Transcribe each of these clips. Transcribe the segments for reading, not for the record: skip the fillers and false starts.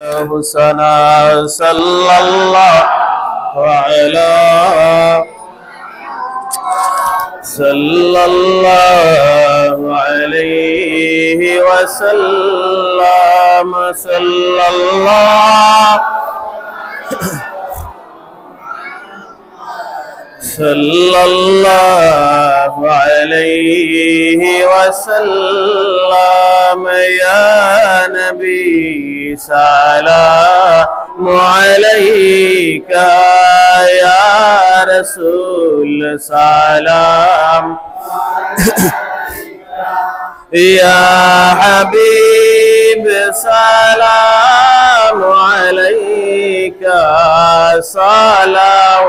حسنا صلى الله عليه وسلم صلى الله عليه وسلم يا نبي سلام عليك يا رسول سلام يا حبيب سلام عليك صلوات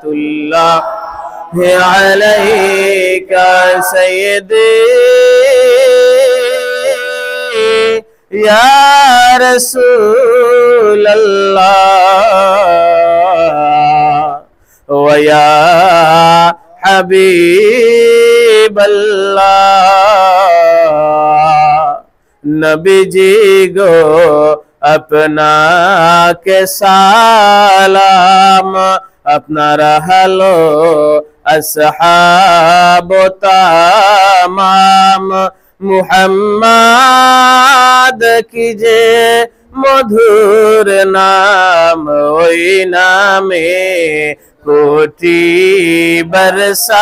الله عليك سيدي يا رسول الله ويا حبيب الله नबी जी गो अपना के सालाम अपना रहलो अस्हाब तमाम मुहम्मद की जे मधुर नाम ओई नामे कोटि बरसालाम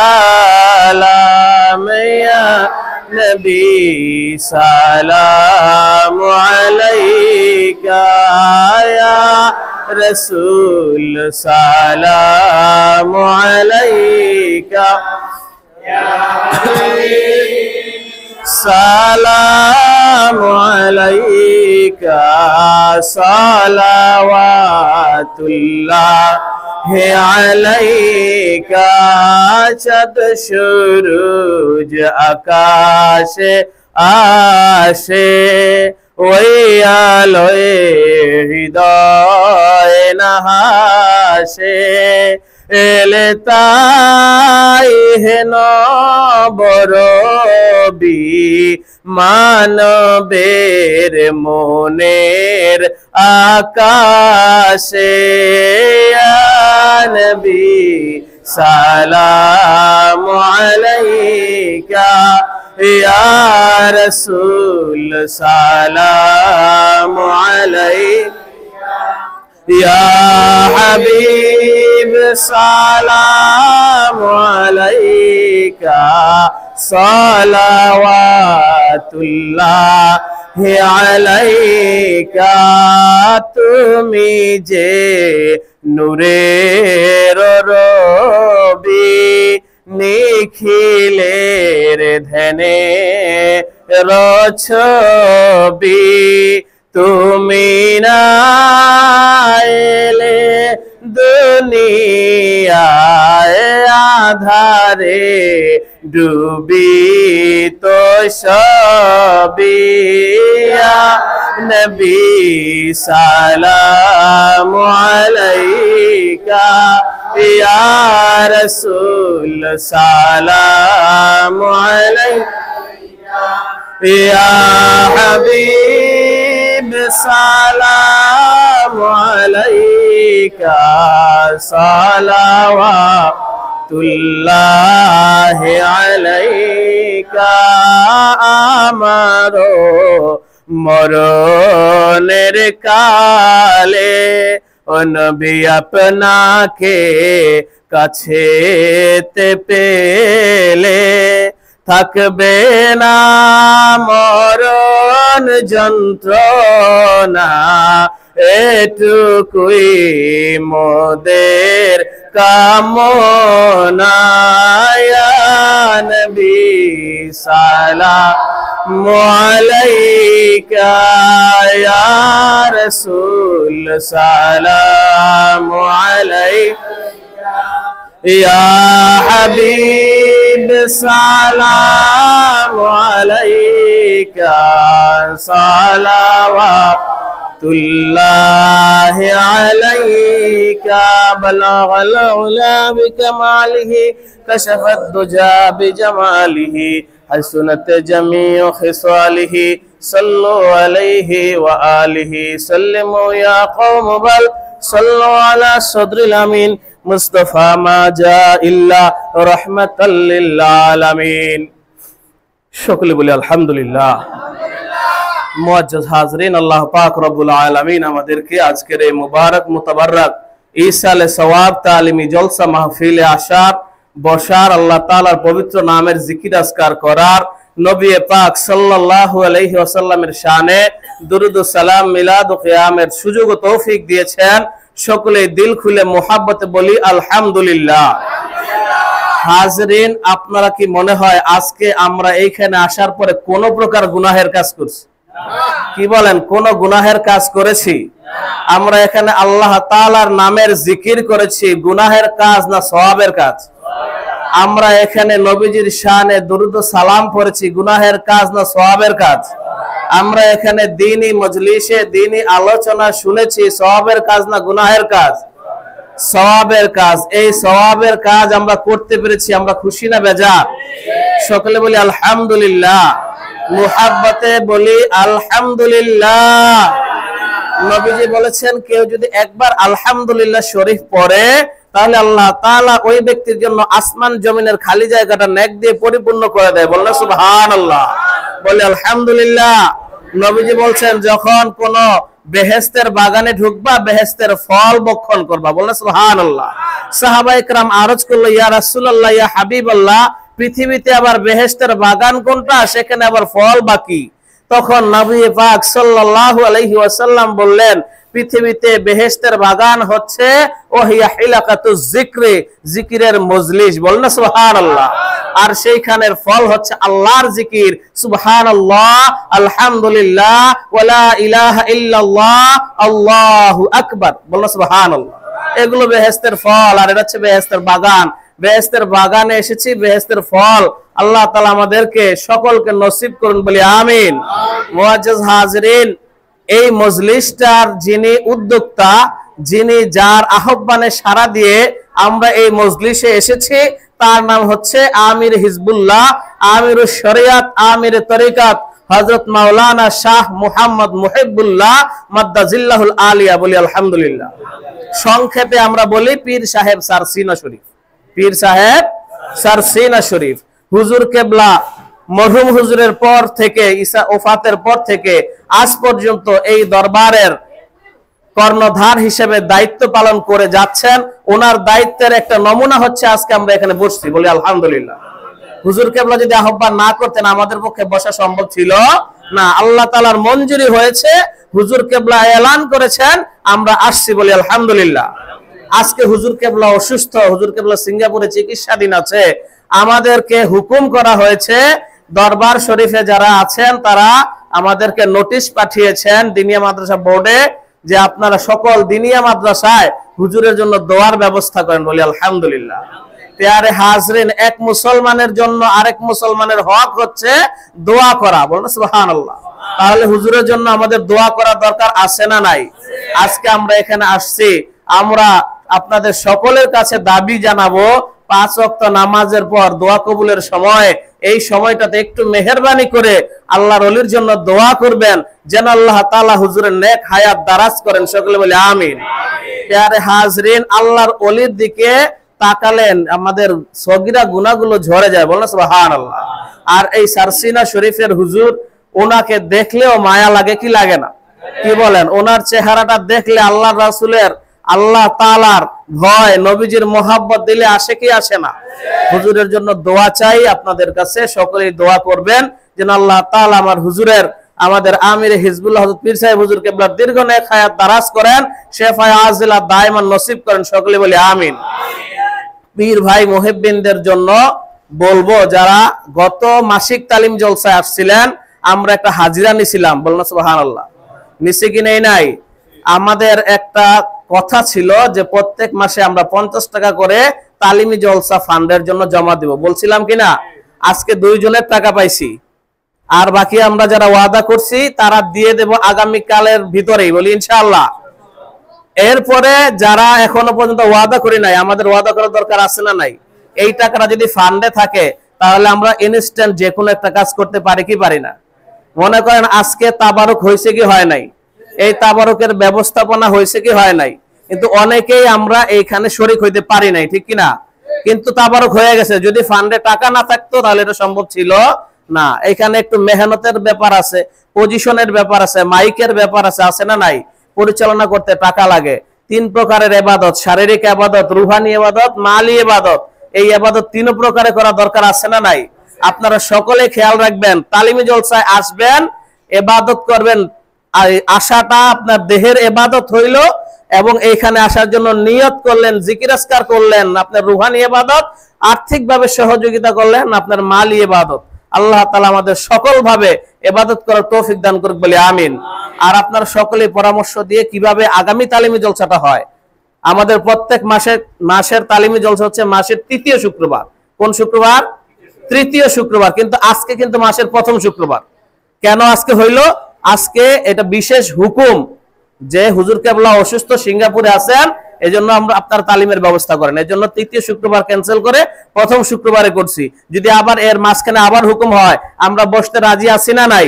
या नबी सलाम अलैका या रसूल सलाम अलैका या सलाम अलैका सलावातुल्लाह अलैका चद शुरूज आकाश आशे वैयालोए हृदय नहाशे एलेताई हेन बरबी मानवेर मोनेर आकाशे या नबी सलाम अलैका या रसूल सलाम अलैका या हबीब सलाम अलैका सलावातुल्लाह अलैका तुमी जे नूरेर रबी निखिलेर ध्याने रछबी तुमी ना एले दुनियाय आधारे डूबी तो सभी या नबी सलाम अलैका या रसूल सलाम अलैका या हबीब सलाम अलैका सलावातुल्लाह अलैका आमारो मरनेर काले ओ नबी आपनाके काछेते पेले থাকবে না মরণ যন্ত্রণা এটুকুই মোদের কামনা ইয়া নবী সালাম আলাইকা ইয়া রাসূল সালাম আলাইকা या हबीब सलाम अलैका सलावतुल्लाह अलैका बलगल उला बिकमालिही कशफत दुजा बिजमालिही हसनत जमीउ खिसालिही صلوا عليه وآله سلموا يا قوم بل صلوا على صدر الأمين مصطفى ما جاء إلا رحمة للعالمين সকলে বলি আলহামদুলিল্লাহ। মুআজ্জাজ হাজরিন, আল্লাহ পাক রব্বুল আলামিন আমাদেরকে আজকের এই মুবারক মুতাবারক ইসালে সওয়াব তালিমি জলসা মাহফিলে আসার, বসার, আল্লাহ তাআলার পবিত্র নামের জিকির আজকার করার, নবী পাক সাল্লাল্লাহু আলাইহি ওয়াসাল্লামের শানে দুরুদ ও সালাম মিলাদ ও কিয়ামের সুযোগ ও তৌফিক দিয়েছেন। সকলে দিল খুলে মুহাব্বতে বলি আলহামদুলিল্লাহ। হাজরিন, আপনারা কি মনে হয় আজকে আমরা এইখানে আসার পরে কোন প্রকার গুনাহের কাজ করছি? কি বলেন, কোন গুনাহের কাজ করেছি? আমরা এখানে আল্লাহ তাআলার নামের জিকির করেছি, গুনাহের কাজ না সওয়াবের কাজ? আমরা এখানে নবীজির শানে দুরুদ ও সালাম পড়েছি, গুনাহের কাজ না সওয়াবের কাজ? আমরা এখানে দ্বীনি মজলিসে দ্বীনি আলোচনা শুনেছি, সওয়াবের কাজ না গুনাহের কাজ? সওয়াবের কাজ। এই সওয়াবের কাজ আমরা করতে পেরেছি, আমরা খুশি না বেজার? সকলে বলি আলহামদুলিল্লাহ। মুহাব্বতে বলি আলহামদুলিল্লাহ। নবীজি বলেছেন, কেউ যদি একবার আলহামদুলিল্লাহ শরীফ পড়ে তাহলে আল্লাহ তাআলা ওই ব্যক্তির জন্য আসমান জমিনের খালি জায়গাটা নেক দিয়ে পরিপূর্ণ করে দেয়। বললেন সুবহানাল্লাহ, বলি আলহামদুলিল্লাহ। নবীজি বলছেন, যখন কোন বেহেশতের বাগানে ঢুকবা, বেহেশতের ফল ভক্ষণ করবা। বললেন সুবহানাল্লাহ। সাহাবায়ে কেরাম আরজ করলো, ইয়া রাসূলুল্লাহ, ইয়া হাবিবাল্লাহ, পৃথিবীতে আবার বেহেশতের বাগান কোনটা, সেখানে আবার ফল বাকি? তখন নবী পাক সাল্লাল্লাহু আলাইহি ওয়াসাল্লাম বললেন, পৃথিবীতে বেহেশতের বাগান হচ্ছে ওহিয়া হিলাকাতুজ যিকরি, জিকিরের মজলিস। বলেন না সুবহানাল্লাহ। আর সেইখানের ফল হচ্ছে আল্লাহর জিকির, সুবহানাল্লাহ, আলহামদুলিল্লাহ, ওয়ালা ইলাহা ইল্লাল্লাহ, আল্লাহু আকবার। বলেন সুবহানাল্লাহ। এগুলো বেহেশতের ফল, আর এটা হচ্ছে বেহেশতের বাগান। বেহেশতের বাগানে এসেছি, বেহেশতের ফল আল্লাহ তাআলা আমাদেরকে সকলকে নসিব করুন, বলি আমিন। মুআজ্জাজ হাজরিন, এই মজলিসটার যিনি উদ্যোক্তা, যিনি যার আহ্বানে সাড়া দিয়ে আমরা এই মজলিসে এসেছি, তার নাম হচ্ছে আমির হিজবুল্লাহ, আমিরুশ শরিয়াত, আমির তরিকাত হযরত মাওলানা শাহ মুহাম্মদ মুহিবুল্লাহ মাদ্দাজিল্লাহুল আলিয়া। বলি আলহামদুলিল্লাহ। সংক্ষেপে আমরা বলি পীর সাহেব সারসিনা শরীফ। পীর সাহেব সারসিনা শরীফ হুজুর কেবলা মরহুম হুজুরের পর থেকে, ঈসা ওফাতের পর থেকে আজ পর্যন্ত এই দরবারের কর্ণধার হিসেবে দায়িত্ব পালন করে যাচ্ছেন। ওনার দায়িত্বের একটা নমুনা হচ্ছে আজকে আমরা এখানে বসছি। বলি আলহামদুলিল্লাহ। হুজুর কেবলা যদি আহ্বান না করতেন আমাদের পক্ষে বসা সম্ভব ছিল না। আল্লাহ তাআলার মঞ্জুরি হয়েছে, হুজুর কেবলা এলান করেছেন, আমরা আসছি। বলি আলহামদুলিল্লাহ। আজকে হুজুর কেবলা অসুস্থ, হুজুর কেবলা সিঙ্গাপুরে চিকিৎসাধীন আছে। আমাদেরকে হুকুম করা হয়েছে, দরবার শরীফে যারা আছেন তারা আমাদেরকে নোটিশ পাঠিয়েছেন দিনিয়া মাদ্রাসা বোর্ডে, যে আপনারা সকল দিনিয়া মাদ্রাসায় হুজুরের জন্য দোয়ার ব্যবস্থা করেন। বলি আলহামদুলিল্লাহ। প্যারে হাজরিন, এক মুসলমানের জন্য আরেক মুসলমানের হক হচ্ছে দোয়া করা। বলুন সুবহানাল্লাহ। তাহলে হুজুরের জন্য আমাদের দোয়া করা দরকার আছে না নাই? আজকে আমরা এখানে আসছি, আমরা আপনাদের সকলের কাছে দাবি জানাবো, 5 ওয়াক্ত নামাজের পর দোয়া কবুলের সময়, এই সময়টাতে একটু মেহেরবানি করে আল্লাহর ওলির জন্য দোয়া করবেন, যেন আল্লাহ তাআলা হুজুরের নেক হায়াত দারাজ করেন। সকলে বলি আমিন। প্যারে হাজরিন, আল্লাহর ওলির দিকে তাকালেন আমাদের সগীরা গুনাহগুলো ঝরে যায়। বলেন সুবহানাল্লাহ। আর এই সারসিনা শরীফের হুজুর, ওনাকে দেখলেও মায়া লাগে, কি লাগে না? কি বলেন? ওনার চেহারাটা দেখলে আল্লাহর রাসূলের, আল্লাহ তাআলার ভয়, নবীজির মোহাব্বত দিলে আসে কি আসে না? হুজুরের জন্য দোয়া চাই আপনাদের কাছে, সকলেই দোয়া করবেন যেন আল্লাহ তাআলা আমার হুজুরের, আমাদের আমির হিজবুল্লাহ হযরত পীর সাহেব হুজুর কেবলার দীর্ঘ নেক হায়াত দারাজ করেন, শেফায়ে আজিলা দায়মান নসিব করেন। সকলে বলি আমিন। পীর ভাই মুহিব্বিনদের জন্য বলবো, যারা গত মাসিক তালিম জলসায় আসছিলেন, আমরা একটা হাজিরা নিছিলাম। বলুন সুবহানাল্লাহ। নিছি কি নেই নাই? আমাদের একটা কথা ছিল যে প্রত্যেক মাসে আমরা 50 টাকা করে তালিমি জলসা ফান্ডের জন্য জমা দেব, বলছিলাম কিনা? আজকে 2 জনের টাকা পাইছি, আর বাকি আমরা যারা ওয়াদা করছি তারা দিয়ে দেব আগামী কালের ভিতরেই। বলি ইনশাআল্লাহ। এরপরে যারা এখনো পর্যন্ত ওয়াদা করি নাই, আমাদের ওয়াদা করার দরকার আছে না নাই? এই টাকাটা যদি ফান্ডে থাকে তাহলে আমরা ইনস্ট্যান্ট যে কোনো একটা কাজ করতে পারি কি পারি না? মনে করেন আজকে তাবারুক হয়েছে কি হয় নাই, এই তাবারুকের ব্যবস্থাপনা হয়েছে কি হয় নাই, কিন্তু অনেকেই আমরা এইখানে শরীক হইতে পারি নাই, ঠিক কিনা? কিন্তু তাবারুক হয়ে গেছে। যদি ফান্ডে টাকা না থাকতো তাহলে এটা সম্ভব ছিল না। এখানে একটু মেহনতের ব্যাপার আছে, পজিশনের ব্যাপার আছে, মাইকের ব্যাপার আছে না নাই? পরিচালনা করতে টাকা লাগে। 3 প্রকারের ইবাদত, শারীরিক ইবাদত, রুহানি ইবাদত, মালি ইবাদত। এই ইবাদত 3 প্রকারে করা দরকার আছে না নাই? আপনারা সকলে খেয়াল রাখবেন, তালিমি জলসায় আসবেন, ইবাদত করবেন। আর আশাটা আপনার দেহের ইবাদত হইল, এবং এইখানে আসার জন্য নিয়ত করলেন, জিকির আজকার করলেন, আপনার রুহানি ইবাদত, আর্থিকভাবে সহযোগিতা করলেন, আপনার মালি ইবাদত। আল্লাহ তাআলা আমাদের সকল ভাবে ইবাদত করার তৌফিক দান করুক বলে আমিন। আর আপনারা সকলে পরামর্শ দিয়ে কিভাবে আগামী তালিমি জলসাটা হয়। আমাদের প্রত্যেক মাসের তালিমি জলসা হচ্ছে মাসের 3য় শুক্রবার। কোন শুক্রবার? 3য় শুক্রবার। কিন্তু আজকে কিন্তু মাসের 1ম শুক্রবার। কেন আজকে হইল? আজকে এটা বিশেষ হুকুম যে হুজুর কেবলা অসুস্থ, সিঙ্গাপুরে আছেন, এজন্য আমরা আপনার তালিমের ব্যবস্থা করেন। এজন্য 3য় শুক্রবার ক্যান্সেল করে 1ম শুক্রবারে করছি। যদি আবার এর মাঝখানে আবার হুকুম হয়, আমরা বসতে রাজি আছি না নাই?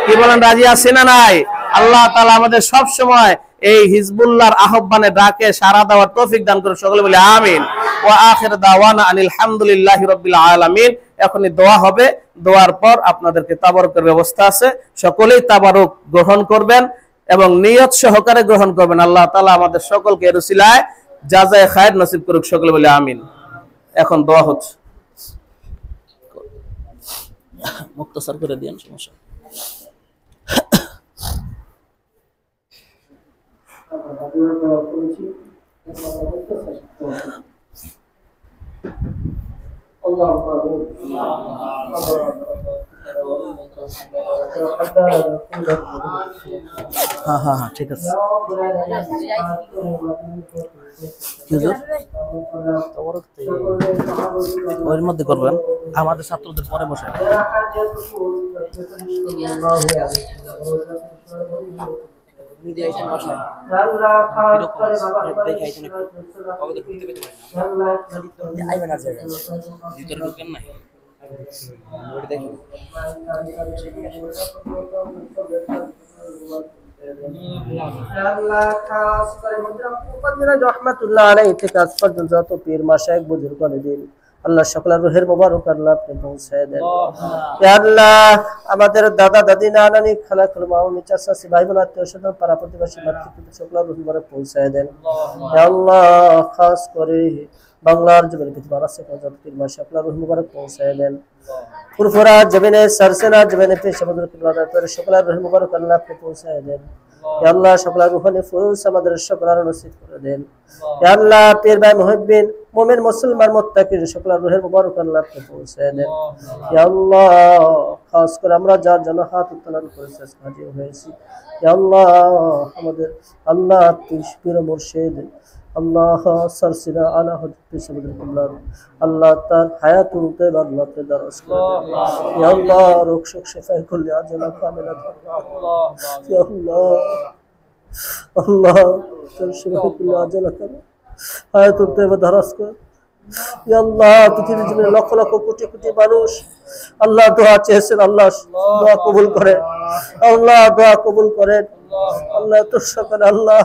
কি বলেন, রাজি আছি না নাই? আল্লাহ তাআলা আমাদের সব সময় এই হিজবুল্লাহর আহ্বানে ডাকে সাড়া দেওয়ার তৌফিক দান করে, সকলে বলে আমিন। ওয়া আখির দাওয়ানা আনিল হামদুলিল্লাহি রাব্বিল আলামিন। এখনই দোয়া হবে, দোয়ার পর আপনাদেরকে তাবারুকের ব্যবস্থা আছে, সকলেই তাবারুক গ্রহণ করবেন এবং নিয়ত সহকারে গ্রহণ করবেন। আল্লাহ তাআলা আমাদের সকলকে এর উসিলায় জাযায়ে খায়ের নসিব করুক, সকলে বলে আমিন। এখন দোয়া হচ্ছে, মুক্তাসার করে দিন, সমস্যা। হ্যাঁ ঠিক আছে। ওর মধ্যে করবেন, আমাদের ছাত্রদের পরে বসে। রহমাতুল্লাহ আলাইহি থেকে আজ পর্যন্ত যত পীর মাশায়েখ বুজুর্গ দিন, আল্লাহ সকলের রুহের মোবারক আল্লাহ আপনি পৌঁছায় দেন। ইয়া আল্লাহ, আমাদের দাদা দাদি নানানি খালাকুল মামুনি চাচা ভাই বোন আত্মীয় স্বজন পাড়া প্রতিবেশী মাতৃপিতা সকলের রুহের মোবারক পৌঁছায় দেন। ইয়া আল্লাহ, খাস করে বাংলার জমিনে পৃথিবীর আছে যত পীর মাশায়েখ আল্লাহ রুহের মোবারক পৌঁছায় দেন। ফুরফুরা জমিনে সরসেনা জমিনে পেশাবদর কিবলাদার করে সকলের রুহের মোবারক আল্লাহ আপনি পৌঁছায় দেন। ইয়া আল্লাহ, সকলের রুহানি ফুরুস আমাদের সকলের নসিব করে দেন। ইয়া আল্লাহ, পীর ভাই মুহিব্বিন মুমিন মুসলমান মুত্তাকিন সকলের রুহের মোবারক আল্লাহ আপনি পৌঁছায় দেন। ইয়া আল্লাহ, খাস করে আমরা যার জন্য হাত উত্তোলন করেছি হাজির হয়েছি, ইয়া আল্লাহ আমাদের আল্লাহ পীর মুর্শিদ আল্লাহ সরসিনা আলা হযরত সাইয়্যিদুল কিবলা আল্লাহ তার হায়াতুল তাইয়্যিবা আল্লাহ তে দারাজ করে দেন। ইয়া আল্লাহ, রোগ শোক শিফা কুল্লি আজলা কামিলা আল্লাহ। ইয়া আল্লাহ, আল্লাহ তার শিফা কুল্লি আজলা কামিলা হায়াতুল তাইয়্যিবা দারাজ করে। ইয়া আল্লাহ, পৃথিবীর জন্য লক্ষ লক্ষ কোটি কোটি মানুষ আল্লাহ দোয়া চেয়েছেন, আল্লাহ দোয়া কবুল করেন, আল্লাহ দোয়া কবুল করেন। আল্লাহ তোর সকলে আল্লাহ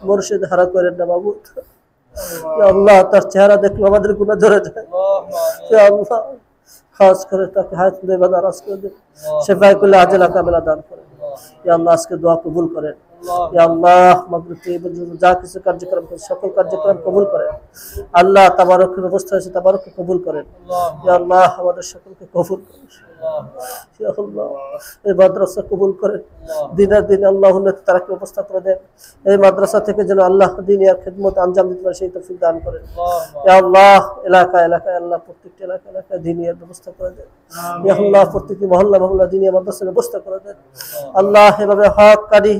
মুর্শিদ হারা করেন না মাবুদ। ইয়া আল্লাহ, তার চেহারা দেখলে আমাদের গুনাহ ধরে যায়। ইয়া আল্লাহ, খাস করে তাকে হায়াতুল তাইয়্যিবা দারাজ করে দেন, শিফা কুল্লি আজলা কামিলা দান করেন। ইয়া আল্লাহ, আজকে দোয়া কবুল করেন। ইয়া আল্লাহ, মাগফিরাতের জন্য যা কিছু কার্যক্রম করেন সকল কার্যক্রম কবুল করেন। আল্লাহ তাবারকের ব্যবস্থা হয়েছে, তাবারককে কবুল করেন। ইয়া আল্লাহ, আমাদের সকলকে কবুল করেন। ইয়া আল্লাহ, এই মাদ্রাসা কবুল করেন, দিনের দিন আল্লাহ উন্নতি তারাকে ব্যবস্থা করে দেন। এই মাদ্রাসা থেকে যেন আল্লাহ দিনের খিদমত আঞ্জাম দিতে পারে সেই তৌফিক দান করেন। ইয়া আল্লাহ, এলাকায় এলাকায় আল্লাহ প্রত্যেকটি এলাকায় দিনের ব্যবস্থা করে দেন। ইয়া আল্লাহ, প্রত্যেকটি মহল্লা দিনের মাদ্রাসার ব্যবস্থা করে দেন। আল্লাহ, এভাবে হককারী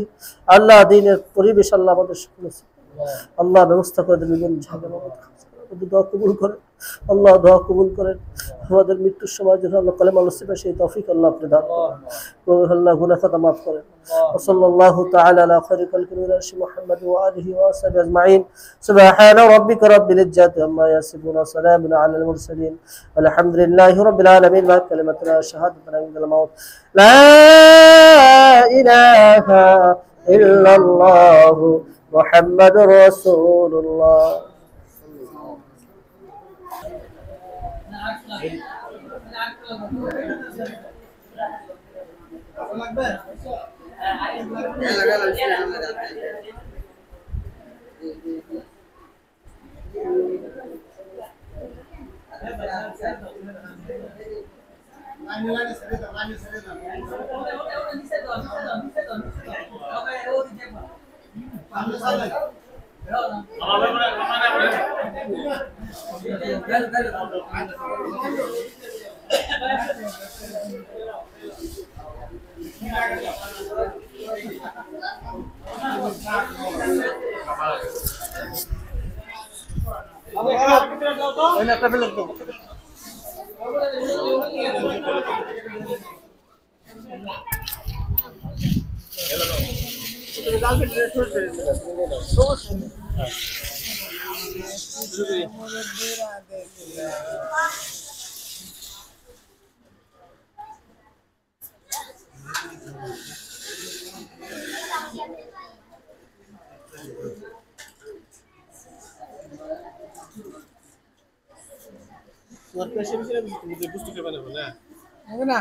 আল্লাহ দিনের পরিবেশ আল্লাহ আমাদের সকল আল্লাহ ব্যবস্থা করে দেন। বিভিন্ন জায়গায় দোয়া কবুল করেন। আল্লাহ দোয়া কবুল করেন। আমাদের মৃত্যুর সময় যেন আল্লাহ কালেমা নসিবের সেই তৌফিক আল্লাহ আপনি দান করেন। আল্লাহ গুনাহ খাতা মাফ করেন। وصلى الله تعالى على خير خلق محمد وآله وصحبه أجمعين. سبحان ربك رب العزة عما يصفون وسلام على المرسلين والحمد لله رب العالمين. مع كلمة لا شهادة عند الموت. لا إله إلا الله محمد رسول الله. Buat presiden sih butuh butuh ke mana?